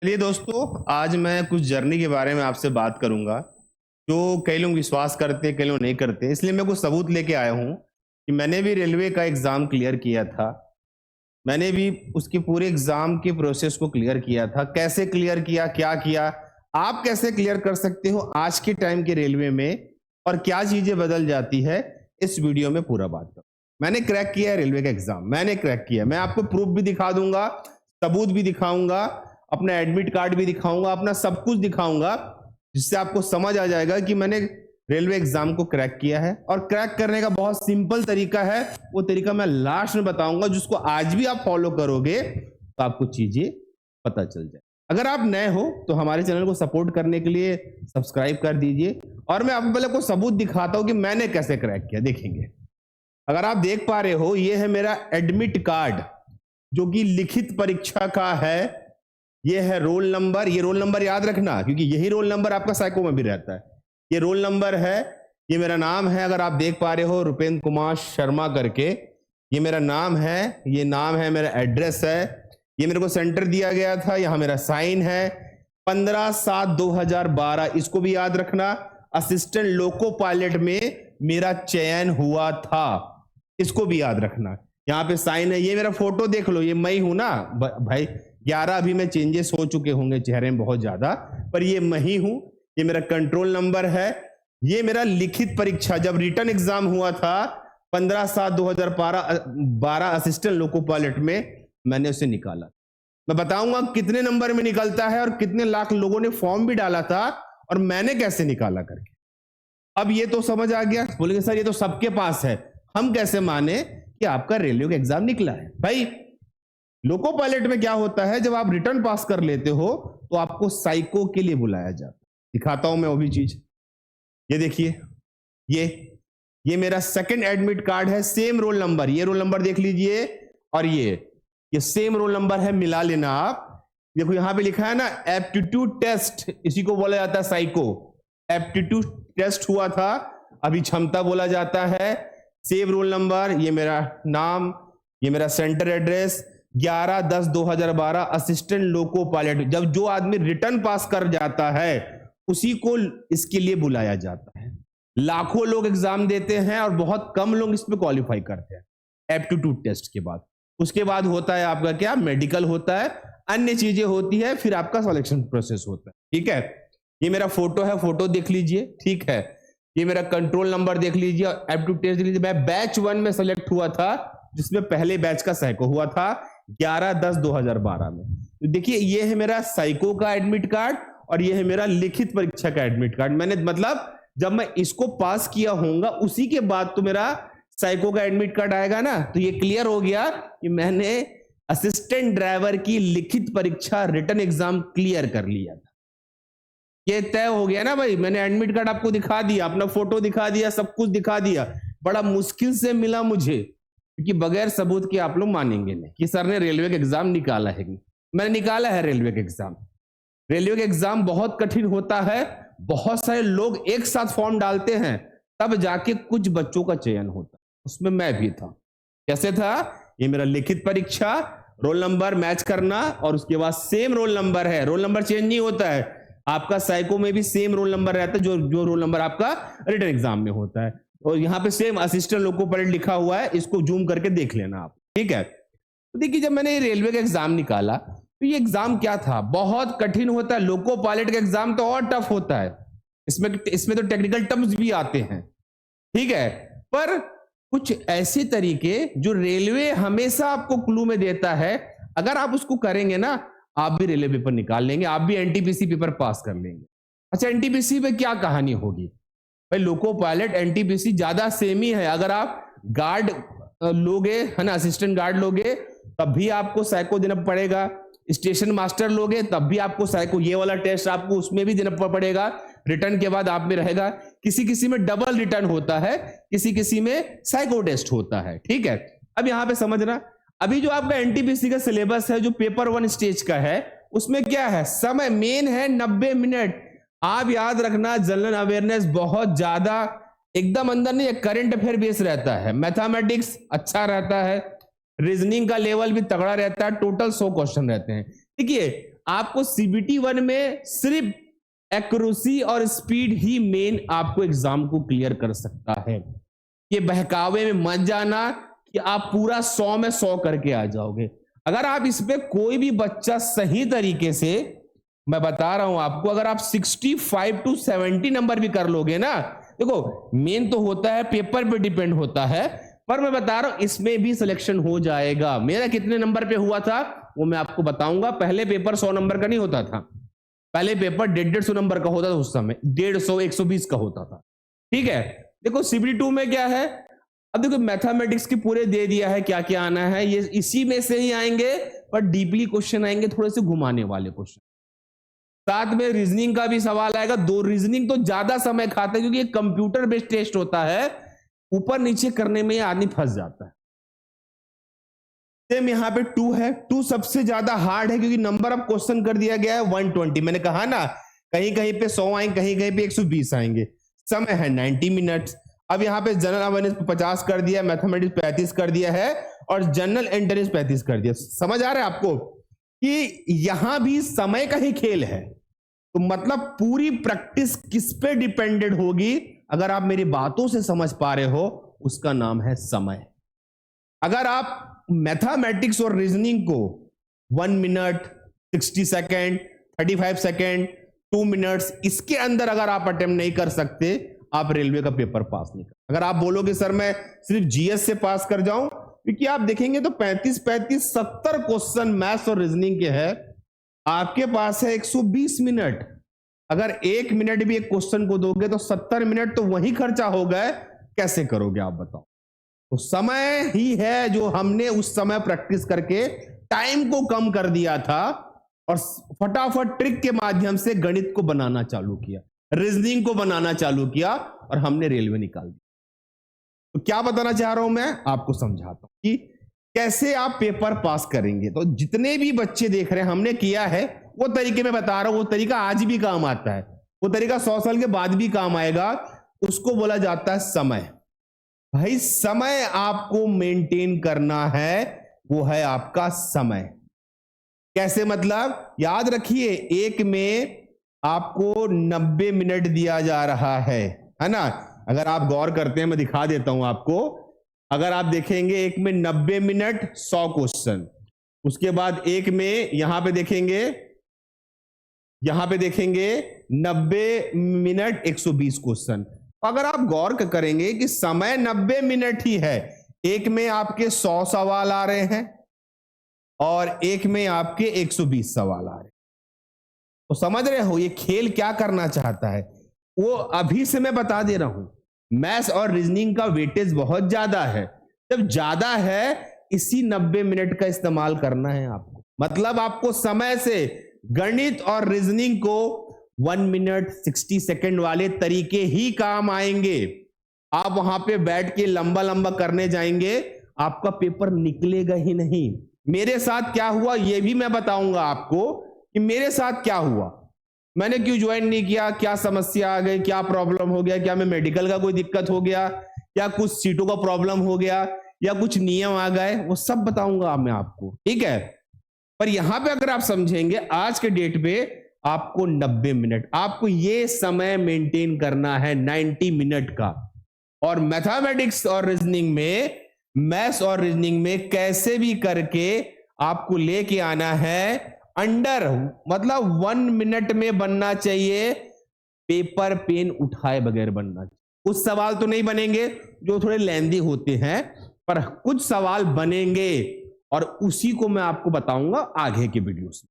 चलिए दोस्तों, आज मैं कुछ जर्नी के बारे में आपसे बात करूंगा जो कई लोग विश्वास करते हैं, कई लोग नहीं करते। इसलिए मैं कुछ सबूत लेके आया हूँ कि मैंने भी रेलवे का एग्ज़ाम क्लियर किया था। मैंने भी उसके पूरे एग्ज़ाम के प्रोसेस को क्लियर किया था। कैसे क्लियर किया, क्या किया, आप कैसे क्लियर कर सकते हो आज के टाइम के रेलवे में और क्या चीज़ें बदल जाती है, इस वीडियो में पूरा बात करूँ। मैंने क्रैक किया है रेलवे का एग्ज़ाम, मैंने क्रैक किया है। मैं आपको प्रूफ भी दिखा दूंगा, सबूत भी दिखाऊंगा, अपना एडमिट कार्ड भी दिखाऊंगा, अपना सब कुछ दिखाऊंगा, जिससे आपको समझ आ जाएगा कि मैंने रेलवे एग्जाम को क्रैक किया है। और क्रैक करने का बहुत सिंपल तरीका है, वो तरीका मैं लास्ट में बताऊंगा, जिसको आज भी आप फॉलो करोगे तो आपको चीजें पता चल जाए। अगर आप नए हो तो हमारे चैनल को सपोर्ट करने के लिए सब्सक्राइब कर दीजिए। और मैं आपको पहले को सबूत दिखाता हूं कि मैंने कैसे क्रैक किया, देखेंगे। अगर आप देख पा रहे हो, ये है मेरा एडमिट कार्ड जो कि लिखित परीक्षा का है। ये है रोल नंबर, ये रोल नंबर याद रखना क्योंकि यही रोल नंबर आपका साइको में भी रहता है। ये रोल नंबर है, ये मेरा नाम है, अगर आप देख पा रहे हो रुपेंद्र कुमार शर्मा करके, ये मेरा नाम है, ये नाम है, मेरा एड्रेस है, ये मेरे को सेंटर दिया गया था, यहां मेरा साइन है। 15/7/2012, इसको भी याद रखना। असिस्टेंट लोको पायलट में मेरा चयन हुआ था, इसको भी याद रखना। यहाँ पे साइन है, ये मेरा फोटो देख लो, ये मैं ही हूं ना भाई। 11 अभी में चेंजेस हो चुके होंगे चेहरे में बहुत ज्यादा, पर ये मैं ही हूं। ये मेरा कंट्रोल नंबर है। ये मेरा लिखित परीक्षा जब रिटर्न एग्जाम हुआ था 15/7/2012 असिस्टेंट लोको पायलट में, मैंने उसे निकाला। मैं बताऊंगा कितने नंबर में निकलता है और कितने लाख लोगों ने फॉर्म भी डाला था और मैंने कैसे निकाला करके। अब ये तो समझ आ गया। बोलेंगे सर ये तो सबके पास है, हम कैसे माने कि आपका रेलवे का एग्जाम निकला है। भाई लोको पायलट में क्या होता है, जब आप रिटर्न पास कर लेते हो तो आपको साइको के लिए बुलाया जाता है। दिखाता हूं मैं वो भी चीज। ये देखिए, ये मेरा सेकंड एडमिट कार्ड है, सेम रोल नंबर, ये रोल नंबर देख लीजिए और ये सेम रोल नंबर है, मिला लेना आप। देखो यहां पे लिखा है ना एप्टीट्यूड टेस्ट, इसी को बोला जाता है साइको। एप्टीट्यूड टेस्ट हुआ था, अभी क्षमता बोला जाता है। सेव रोल नंबर, ये मेरा नाम, ये मेरा centre address, 11/10/2012 assistant loco pilot. जब जो आदमी रिटर्न पास कर जाता है उसी को इसके लिए बुलाया जाता है। लाखों लोग एग्जाम देते हैं और बहुत कम लोग इसमें क्वालिफाई करते हैं एप्टीट्यूड टेस्ट के बाद। उसके बाद होता है आपका क्या, मेडिकल होता है, अन्य चीजें होती है, फिर आपका सिलेक्शन प्रोसेस होता है। ठीक है, ये मेरा फोटो है, फोटो देख लीजिए। ठीक है, ये मेरा कंट्रोल नंबर देख लीजिए, एप्टीट्यूड टेस्ट देख लीजिए। मैं बैच 1 में सेलेक्ट हुआ था, जिसमें पहले बैच का साइको हुआ था 11/10/2012 में। तो देखिए ये है मेरा साइको का एडमिट कार्ड और ये है मेरा लिखित परीक्षा का एडमिट कार्ड। मैंने मतलब जब मैं इसको पास किया होऊंगा उसी के बाद तो मेरा साइको का एडमिट कार्ड आएगा ना। तो ये क्लियर हो गया कि मैंने असिस्टेंट ड्राइवर की लिखित परीक्षा रिटर्न एग्जाम क्लियर कर लिया था। ये तय हो गया ना भाई। मैंने एडमिट कार्ड आपको दिखा दिया, अपना फोटो दिखा दिया, सब कुछ दिखा दिया। बड़ा मुश्किल से मिला मुझे, क्योंकि बगैर सबूत के आप लोग मानेंगे नहीं कि सर ने रेलवे का एग्जाम निकाला है। मैंने निकाला है रेलवे का एग्जाम। रेलवे का एग्जाम बहुत कठिन होता है, बहुत सारे लोग एक साथ फॉर्म डालते हैं, तब जाके कुछ बच्चों का चयन होता है। उसमें मैं भी था। कैसे था, ये मेरा लिखित परीक्षा, रोल नंबर मैच करना और उसके बाद सेम रोल नंबर है, रोल नंबर चेंज नहीं होता है। आपका साइको में भी सेम रोल नंबर रहता है जो रोल नंबर आपका रिटर्न एग्जाम में होता है। और यहाँ पे सेम असिस्टेंट लोको पायलट लिखा हुआ है, इसको जूम करके देख लेना आप। ठीक है, तो देखिए जब मैंने रेलवे का एग्जाम निकाला तो ये एग्जाम क्या था, बहुत कठिन होता है। लोको पायलट का एग्जाम तो और टफ होता है, इसमें तो टेक्निकल टर्म्स भी आते हैं। ठीक है, पर कुछ ऐसे तरीके जो रेलवे हमेशा आपको क्लू में देता है, अगर आप उसको करेंगे ना, आप भी रेलवे पेपर निकाल लेंगे, आप भी एनटीपीसी पेपर पास कर लेंगे। अच्छा, एनटीपीसी में क्या कहानी होगी भाई, लोको पायलट एनटीपीसी ज्यादा सेम ही है। अगर आप गार्ड लोगे है ना, असिस्टेंट गार्ड लोगे तब भी आपको साइको देना पड़ेगा। स्टेशन मास्टर लोगे तब भी आपको साइको, ये वाला टेस्ट आपको उसमें भी देना पड़ेगा। रिटर्न के बाद आप में रहेगा, किसी किसी में डबल रिटर्न होता है, किसी किसी में साइको टेस्ट होता है। ठीक है, अब यहां पे समझना, अभी जो आपका एनटीपीसी का सिलेबस है जो पेपर 1 स्टेज का है, उसमें क्या है, समय मेन है 90 मिनट। आप याद रखना, जनरल अवेयरनेस बहुत ज्यादा एकदम अंदर नहीं, करंट अफेयर बेस रहता है, मैथमेटिक्स अच्छा रहता है, रीजनिंग का लेवल भी तगड़ा रहता है। टोटल 100 क्वेश्चन रहते हैं। देखिए आपको सीबीटी 1 में सिर्फ एक्यूरेसी और स्पीड ही मेन आपको एग्जाम को क्लियर कर सकता है। ये बहकावे में मत जाना कि आप पूरा 100 में 100 करके आ जाओगे। अगर आप इस पे कोई भी बच्चा सही तरीके से, मैं बता रहा हूं आपको, अगर आप 65 to 70 नंबर भी कर लोगे ना, देखो मेन तो होता है पेपर पे डिपेंड होता है, पर मैं बता रहा हूं इसमें भी सिलेक्शन हो जाएगा। मेरा कितने नंबर पे हुआ था वो मैं आपको बताऊंगा। पहले पेपर 100 नंबर का नहीं होता था, पहले पेपर 150 नंबर का होता था, उस समय 150 120 का होता था। ठीक है, देखो सीबीटी 2 में क्या है, अब देखो मैथमेटिक्स की पूरे दे दिया है क्या क्या आना है, ये इसी में से ही आएंगे, पर डीपली क्वेश्चन आएंगे, थोड़े से घुमाने वाले क्वेश्चन। साथ में रीजनिंग का भी सवाल आएगा। दो रीजनिंग तो ज्यादा समय खाता है क्योंकि ये कंप्यूटर बेस्ड टेस्ट होता है, ऊपर नीचे करने में आदमी फंस जाता है। सेम यहाँ पे 2 है, 2 सबसे ज्यादा हार्ड है क्योंकि नंबर ऑफ क्वेश्चन कर दिया गया है 120। मैंने कहा ना कहीं कहीं पे 100 आएंगे, कहीं कहीं पे 120 आएंगे। समय है 90 मिनट्स। अब यहाँ पे जनरल अवेयरनेस 50 कर दिया, मैथमेटिक्स 35 कर दिया है और जनरल एंट्रेंस 35 कर दिया। समझ आ रहा है आपको कि यहां भी समय का ही खेल है। तो मतलब पूरी प्रैक्टिस किस पे डिपेंडेड होगी, अगर आप मेरी बातों से समझ पा रहे हो, उसका नाम है समय। अगर आप मैथमेटिक्स और रीजनिंग को 1 मिनट 60 सेकेंड 35 सेकेंड 2 मिनट्स इसके अंदर अगर आप अटेम्प्ट नहीं कर सकते, आप रेलवे का पेपर पास नहीं कर। अगर आप बोलोगे सर मैं सिर्फ जीएस से पास कर जाऊं, क्योंकि आप देखेंगे तो 35-70 क्वेश्चन मैथ्स और रीजनिंग के हैं, आपके पास है 120 मिनट। अगर 1 मिनट भी एक क्वेश्चन को दोगे तो 70 मिनट तो वही खर्चा हो गए, कैसे करोगे आप बताओ। तो समय ही है जो हमने उस समय प्रैक्टिस करके टाइम को कम कर दिया था और फटाफट ट्रिक के माध्यम से गणित को बनाना चालू किया, रीजनिंग को बनाना चालू किया और हमने रेलवे निकाल दी। तो क्या बताना चाह रहा हूं मैं आपको, समझाता हूं कि कैसे आप पेपर पास करेंगे। तो जितने भी बच्चे देख रहे हैं हमने किया है वो तरीके में बता रहा हूं, वो तरीका आज भी काम आता है, वो तरीका 100 साल के बाद भी काम आएगा। उसको बोला जाता है समय। भाई समय आपको मेंटेन करना है, वो है आपका समय। कैसे मतलब, याद रखिए एक में आपको 90 मिनट दिया जा रहा है ना। अगर आप गौर करते हैं, मैं दिखा देता हूं आपको। अगर आप देखेंगे एक में 90 मिनट 100 क्वेश्चन, उसके बाद एक में यहां पे देखेंगे 90 मिनट 120 क्वेश्चन। अगर आप गौर करेंगे कि समय 90 मिनट ही है, एक में आपके 100 सवाल आ रहे हैं और एक में आपके 120 सवाल आ रहे हैं। तो समझ रहे हो ये खेल क्या करना चाहता है, वो अभी से मैं बता दे रहा हूं। मैथ्स और रीजनिंग का वेटेज बहुत ज्यादा है। जब ज्यादा है इसी 90 मिनट का इस्तेमाल करना है आपको। मतलब आपको समय से गणित और रीजनिंग को 1 मिनट 60 सेकेंड वाले तरीके ही काम आएंगे। आप वहां पे बैठ के लंबा लंबा करने जाएंगे, आपका पेपर निकलेगा ही नहीं। मेरे साथ क्या हुआ ये भी मैं बताऊंगा आपको कि मेरे साथ क्या हुआ, मैंने क्यों ज्वाइन नहीं किया, क्या समस्या आ गई, क्या प्रॉब्लम हो गया, क्या मैं मेडिकल का कोई दिक्कत हो गया, या कुछ सीटों का प्रॉब्लम हो गया, या कुछ नियम आ गए, वो सब बताऊंगा मैं आपको। ठीक है, पर यहां पे अगर आप समझेंगे आज के डेट पे आपको 90 मिनट, आपको ये समय मेंटेन करना है 90 मिनट का। और मैथमेटिक्स और रीजनिंग में, मैथ्स और रीजनिंग में कैसे भी करके आपको लेके आना है अंडर, मतलब 1 मिनट में बनना चाहिए, पेपर पेन उठाए बगैर बनना चाहिए। कुछ सवाल तो नहीं बनेंगे जो थोड़े लेंदी होते हैं, पर कुछ सवाल बनेंगे और उसी को मैं आपको बताऊंगा आगे के वीडियोस में।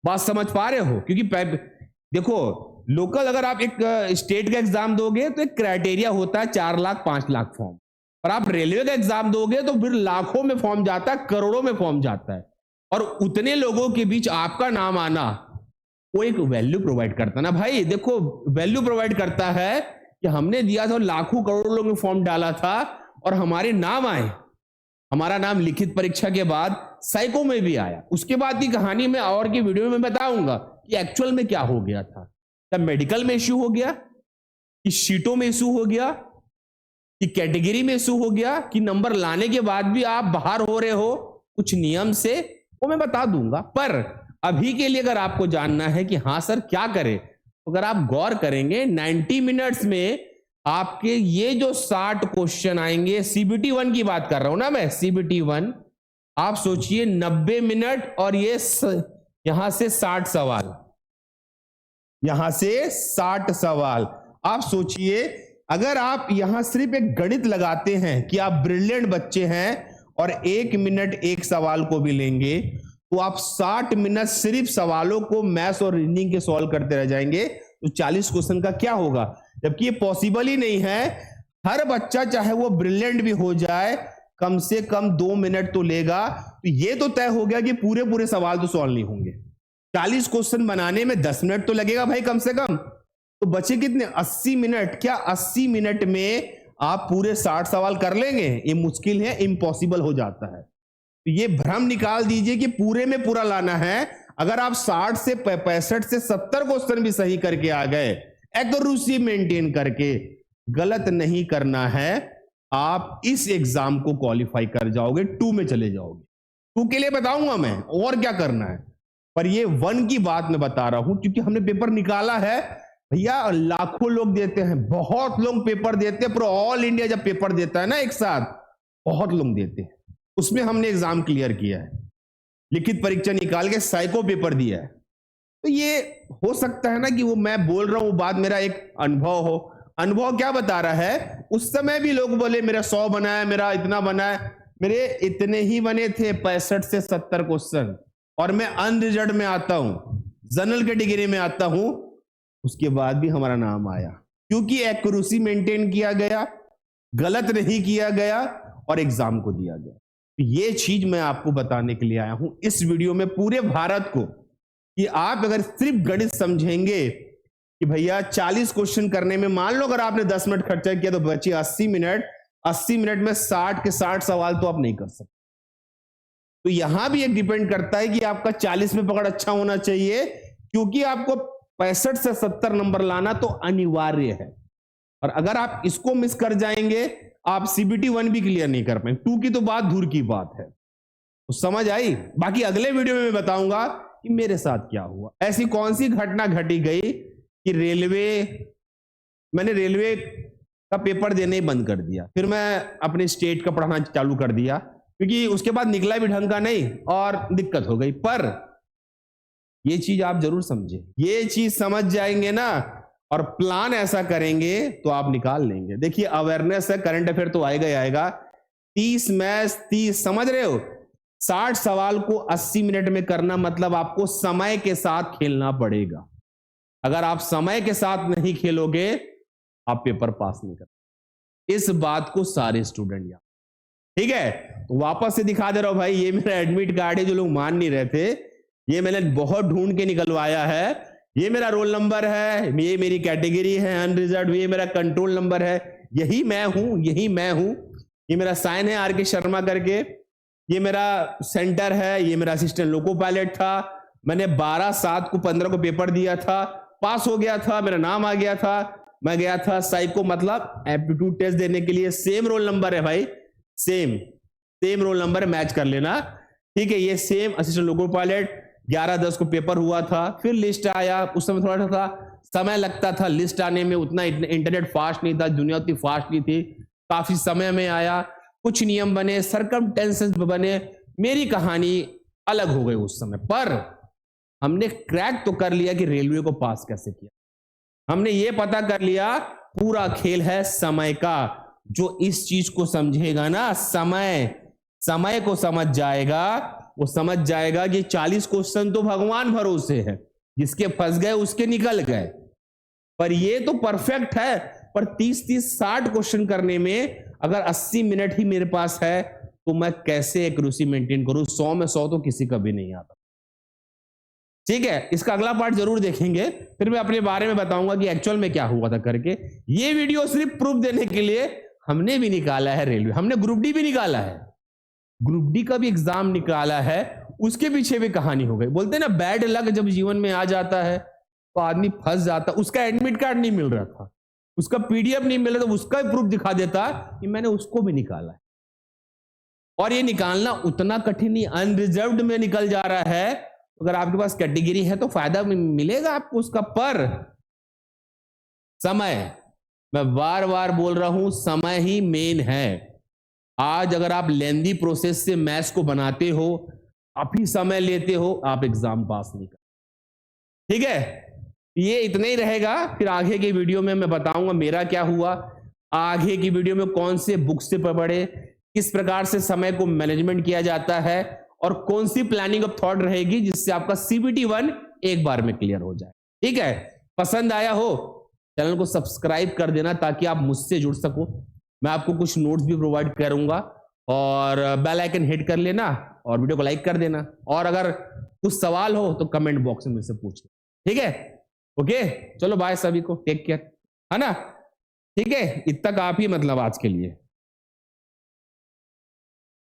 बात समझ पा रहे हो? क्योंकि देखो लोकल अगर आप एक स्टेट का एग्जाम दोगे तो एक क्राइटेरिया होता है 4 लाख 5 लाख फॉर्म, और आप रेलवे का एग्जाम दोगे तो फिर लाखों में फॉर्म जाता है, करोड़ों में फॉर्म जाता है। और उतने लोगों के बीच आपका नाम आना वो एक वैल्यू प्रोवाइड करता है ना भाई। देखो वैल्यू प्रोवाइड करता है कि हमने दिया था, लाखों करोड़ों लोगों ने फॉर्म डाला था और हमारे नाम आए, हमारा नाम लिखित परीक्षा के बाद सैकड़ों में भी आया। उसके बाद की कहानी में और की वीडियो में बताऊंगा कि एक्चुअल में क्या हो गया था। क्या मेडिकल में इश्यू हो गया, कि शीटों में इश्यू हो गया, कि कैटेगरी में इश्यू हो गया, कि नंबर लाने के बाद भी आप बाहर हो रहे हो कुछ नियम से, वो मैं बता दूंगा। पर अभी के लिए अगर आपको जानना है कि हाँ सर क्या करें, तो अगर आप गौर करेंगे 90 मिनट्स में आपके ये जो 60 क्वेश्चन आएंगे, सीबीटी 1 की बात कर रहा हूं ना मैं, सीबीटी 1, आप सोचिए 90 मिनट और ये यहां से 60 सवाल, यहां से 60 सवाल। आप सोचिए अगर आप यहां सिर्फ एक गणित लगाते हैं कि आप ब्रिलियंट बच्चे हैं और 1 मिनट एक सवाल को भी लेंगे, तो आप 60 मिनट सिर्फ सवालों को मैथ्स और रीजनिंग के सॉल्व करते रह जाएंगे, तो 40 क्वेश्चन का क्या होगा? जबकि ये पॉसिबल ही नहीं है। हर बच्चा चाहे वो ब्रिलियंट भी हो जाए, कम से कम 2 मिनट तो लेगा। तो ये तो तय हो गया कि पूरे पूरे सवाल तो सॉल्व नहीं होंगे। 40 क्वेश्चन बनाने में 10 मिनट तो लगेगा भाई कम से कम। तो बचे कितने? 80 मिनट। क्या 80 मिनट में आप पूरे 60 सवाल कर लेंगे? ये मुश्किल है, इम्पॉसिबल हो जाता है। तो ये भ्रम निकाल दीजिए कि पूरे में पूरा लाना है। अगर आप 60 से 65 से 70 क्वेश्चन भी सही करके आ गए, एक्यूरेसी मेंटेन करके, गलत नहीं करना है, आप इस एग्जाम को क्वालिफाई कर जाओगे, 2 में चले जाओगे। 2 के लिए बताऊंगा मैं और क्या करना है, पर ये 1 की बात मैं बता रहा हूं क्योंकि हमने पेपर निकाला है भैया। लाखों लोग देते हैं, बहुत लोग पेपर देते हैं, पूरा ऑल इंडिया जब पेपर देता है ना एक साथ, बहुत लोग देते हैं, उसमें हमने एग्जाम क्लियर किया है, लिखित परीक्षा निकाल के साइको पेपर दिया है। तो ये हो सकता है ना कि वो मैं बोल रहा हूं वो बात मेरा एक अनुभव हो। अनुभव क्या बता रहा है, उस समय भी लोग बोले मेरा 100 बना है, मेरा इतना बना है, मेरे इतने ही बने थे 65 से 70 क्वेश्चन, और मैं अनरिजर्व में आता हूं, जनरल कैटेगरी में आता हूं, उसके बाद भी हमारा नाम आया क्योंकि एक्यूरेसी मेंटेन किया गया, गलत नहीं किया गया और एग्जाम को दिया गया। ये चीज मैं आपको बताने के लिए आया हूं इस वीडियो में पूरे भारत को, कि आप अगर सिर्फ गणित समझेंगे कि भैया 40 क्वेश्चन करने में मान लो अगर आपने 10 मिनट खर्चा किया तो बचे 80 मिनट, 80 मिनट में 60 के 60 सवाल तो आप नहीं कर सकते। तो यहां भी एक डिपेंड करता है कि आपका 40 में पकड़ अच्छा होना चाहिए, क्योंकि आपको 65 से 70 नंबर लाना तो अनिवार्य है। और अगर आप इसको मिस कर जाएंगे, आप सीबीटी 1 भी क्लियर नहीं कर पाएंगे। 2 की तो बात दूर की बात है। तो समझ आई? बाकी अगले वीडियो में मैं बताऊंगा कि मेरे साथ क्या हुआ, ऐसी कौन सी घटना घटी गई कि मैंने रेलवे का पेपर देने ही बंद कर दिया, फिर मैं अपने स्टेट का पढ़ाना चालू कर दिया, क्योंकि उसके बाद निकला भी ढंग का नहीं और दिक्कत हो गई। पर ये चीज आप जरूर समझे, ये चीज समझ जाएंगे ना और प्लान ऐसा करेंगे तो आप निकाल लेंगे। देखिए अवेयरनेस है, करंट अफेयर तो आएगा ही आएगा। 30 मैथ्स 30, समझ रहे हो? 60 सवाल को 80 मिनट में करना मतलब आपको समय के साथ खेलना पड़ेगा। अगर आप समय के साथ नहीं खेलोगे, आप पेपर पास नहीं कर। इस बात को सारे स्टूडेंट याद, ठीक है? तो वापस से दिखा दे रहा हूं भाई, ये मेरा एडमिट कार्ड है, जो लोग मान नहीं रहे थे, ये मैंने बहुत ढूंढ के निकलवाया है। ये मेरा रोल नंबर है, ये मेरी कैटेगरी है अनरिजर्व, ये मेरा कंट्रोल नंबर है, यही मैं हूं, यही मैं हूं। ये मेरा साइन है आर.के. शर्मा करके, ये मेरा सेंटर है, ये मेरा असिस्टेंट लोको पायलट था। मैंने 12/7 को 15 को पेपर दिया था, पास हो गया था, मेरा नाम आ गया था। मैं गया था साइको मतलब एप्टीट्यूड टेस्ट देने के लिए, सेम रोल नंबर है भाई, सेम रोल नंबर है, मैच कर लेना, ठीक है? ये सेम असिस्टेंट लोको पायलट। 11/10 को पेपर हुआ था, फिर लिस्ट आया। उस समय थोड़ा सा समय लगता था लिस्ट आने में, उतना इंटरनेट फास्ट नहीं था, दुनिया उतनी फास्ट नहीं थी, काफी समय में आया। कुछ नियम बने, सर्कमस्टेंसेस बने, मेरी कहानी अलग हो गई उस समय। पर हमने क्रैक तो कर लिया कि रेलवे को पास कैसे किया। हमने ये पता कर लिया पूरा खेल है समय का। जो इस चीज को समझेगा ना, समय को समझ जाएगा, वो समझ जाएगा कि 40 क्वेश्चन तो भगवान भरोसे है, जिसके फंस गए उसके निकल गए। पर ये तो परफेक्ट है, पर 30-30 60 क्वेश्चन करने में अगर 80 मिनट ही मेरे पास है तो मैं कैसे एक्यूरेसी मेंटेन करूं? 100 में 100 तो किसी का भी नहीं आता, ठीक है? इसका अगला पार्ट जरूर देखेंगे, फिर मैं अपने बारे में बताऊंगा कि एक्चुअल में क्या हुआ था करके। ये वीडियो सिर्फ प्रूफ देने के लिए हमने भी निकाला है रेलवे, हमने ग्रुप डी भी निकाला है, ग्रुप डी का भी एग्जाम निकाला है, उसके पीछे भी कहानी हो गई। बोलते हैं ना बैड लक जब जीवन में आ जाता है तो आदमी फंस जाता। उसका एडमिट कार्ड नहीं मिल रहा था, उसका पीडीएफ नहीं मिल रहा था, उसका प्रूफ दिखा देता कि मैंने उसको भी निकाला है। और ये निकालना उतना कठिन नहीं, अनरिजर्व्ड में निकल जा रहा है अगर आपके पास कैटेगरी है तो फायदा मिलेगा आपको उसका। पर समय, मैं बार बार बोल रहा हूं, समय ही मेन है। आज अगर आप लेंदी प्रोसेस से मैथ्स को बनाते हो, आप ही समय लेते हो, आप एग्जाम पास नहीं कर। ठीक है, ये इतना ही रहेगा। फिर आगे की वीडियो में मैं बताऊंगा मेरा क्या हुआ, आगे की वीडियो में कौन से बुक से पढ़े, किस प्रकार से समय को मैनेजमेंट किया जाता है, और कौन सी प्लानिंग ऑफ थॉट रहेगी जिससे आपका CBT 1 एक बार में क्लियर हो जाए। ठीक है, पसंद आया हो चैनल को सब्सक्राइब कर देना ताकि आप मुझसे जुड़ सको। मैं आपको कुछ नोट्स भी प्रोवाइड करूंगा, और बेल आइकन हिट कर लेना और वीडियो को लाइक कर देना। और अगर कुछ सवाल हो तो कमेंट बॉक्स में मुझसे पूछ लेना। ठीक है, ओके, चलो बाय सभी को, टेक केयर, है ना। ठीक है, इतना काफी मतलब आज के लिए।